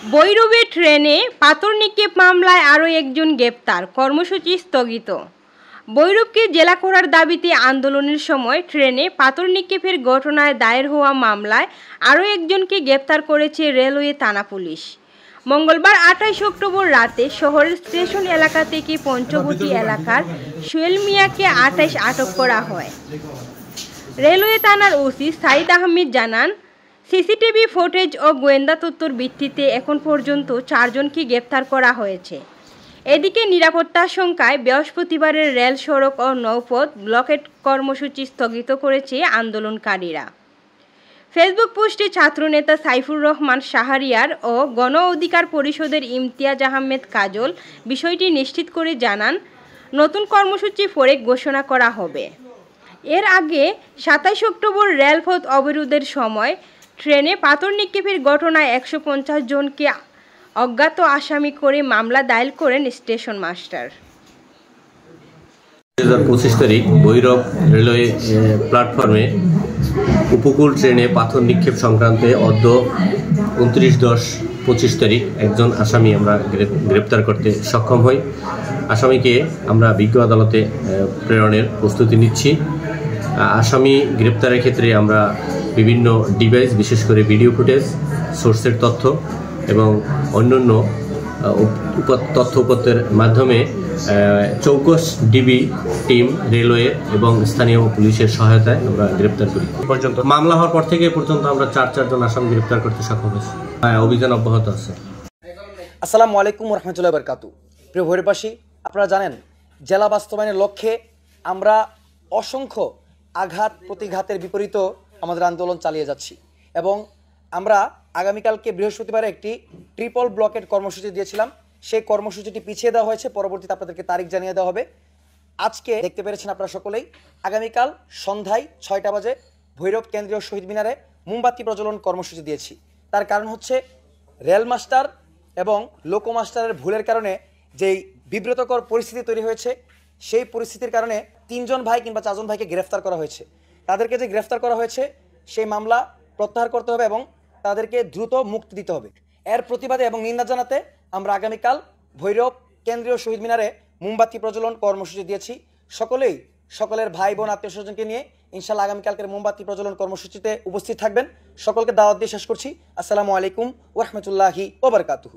ভৈরবে ট্রেনে পাথর নিক্ষেপ মামলায় আরও একজন গ্রেপ্তার, কর্মসূচি স্থগিত। ভৈরবকে জেলা করার দাবিতে আন্দোলনের সময় ট্রেনে পাথর নিক্ষেপের ঘটনায় দায়ের হওয়া মামলায় আরও একজনকে গ্রেপ্তার করেছে রেলওয়ে থানা পুলিশ। মঙ্গলবার 28 অক্টোবর রাতে শহরের স্টেশন এলাকা থেকে পঞ্চবটি এলাকার সোহেল মিয়াকে 28 আটক করা হয়। রেলওয়ে থানার ওসি সাইদ আহমেদ জানান, সিসিটিভি ফুটেজ ও গোয়েন্দা তথ্যের ভিত্তিতে এখন পর্যন্ত 4 জনকে গ্রেপ্তার করা হয়েছে। এদিকে নিরাপত্তা আশঙ্কায় বৃহস্পতিবারের রেল, সড়ক ও নৌপথ ব্লকেট কর্মসূচি স্থগিত করেছে আন্দোলনকারীরা। ফেসবুক পোস্টে ছাত্রনেতা সাইফুর রহমান শাহরিয়ার ও গণ অধিকার পরিষদের ইমতিয়াজ আহমেদ কাজল বিষয়টি নিশ্চিত করে জানান, নতুন কর্মসূচি পরে ঘোষণা করা হবে। এর আগে 27 অক্টোবর রেলপথ অবরোধের সময় ট্রেনে পাথর নিক্ষেপের ঘটনায় 150 জনকে অজ্ঞাত আসামি করে মামলা দায়ের করেন স্টেশন মাস্টার। 2025 তারিখ ভৈরব রেলওয়ে প্ল্যাটফর্মে উপকূল ট্রেনে পাথর নিক্ষেপ সংক্রান্তে অদ্য 29/10/25 তারিখ একজন আসামি আমরা গ্রেপ্তার করতে সক্ষম হই। আসামিকে আমরা বিজ্ঞ আদালতে প্রেরণের প্রস্তুতি নিচ্ছি। আসামি গ্রেপ্তারের ক্ষেত্রে আমরা বিভিন্ন ডিভাইস, বিশেষ করে ভিডিও ফুটেজ, সোর্সের তথ্য এবং অন্যান্য তথ্য উপাত্তের মাধ্যমে চৌকস ডিবি টিম, রেলওয়ে এবং স্থানীয় পুলিশের সহায়তায় আমরা গ্রেপ্তার করি। পর্যন্ত মামলা হওয়ার পর থেকে পর্যন্ত আমরা 4 জন আসামি গ্রেপ্তার করতে সক্ষম হয়েছি। অভিযান অব্যাহত আছে। আসসালামু আলাইকুম রহমতুল্লাহ বরকাতু। প্রিয় ভৈরববাসী, আপনারা জানেন জেলা বাস্তবায়নের লক্ষ্যে আমরা অসংখ্য আঘাত প্রতিঘাতের বিপরীত আমাদের আন্দোলন চালিয়ে যাচ্ছি এবং আমরা আগামীকালকে বৃহস্পতিবারে একটি ট্রিপল ব্লকেট কর্মসূচি দিয়েছিলাম। সেই কর্মসূচিটি পিছিয়ে দেওয়া হয়েছে, পরবর্তীতে আপনাদেরকে তারিখ জানিয়ে দেওয়া হবে। আজকে দেখতে পেরেছেন আপনারা সকলেই, আগামীকাল সন্ধ্যায় 6টা বাজে ভৈরব কেন্দ্রীয় শহীদ মিনারে মোমবাতি প্রজ্বলন কর্মসূচি দিয়েছি। তার কারণ হচ্ছে রেল মাস্টার এবং লোকো মাস্টারের ভুলের কারণে যেই বিব্রতকর পরিস্থিতি তৈরি হয়েছে, সেই পরিস্থিতির কারণে 3 জন ভাই কিংবা 4 জন ভাইকে গ্রেফতার করা হয়েছে। তাদেরকে যে গ্রেফতার করা হয়েছে সেই মামলা প্রত্যাহার করতে হবে এবং তাদেরকে দ্রুত মুক্তি দিতে হবে। এর প্রতিবাদে এবং নিন্দা জানাতে আমরা আগামীকাল ভৈরব কেন্দ্রীয় শহীদ মিনারে মোমবাতি প্রজ্বলন কর্মসূচি দিয়েছি। সকলেই সকলের ভাই বোন আত্মীয় স্বজনকে নিয়ে ইনশাল্লাহ আগামীকালকের মোমবাতি প্রজ্বলন কর্মসূচিতে উপস্থিত থাকবেন। সকলকে দাওয়াত দিয়ে শেষ করছি। আসসালামু আলাইকুম ওয়া রাহমাতুল্লাহি ওয়া বারাকাতুহু।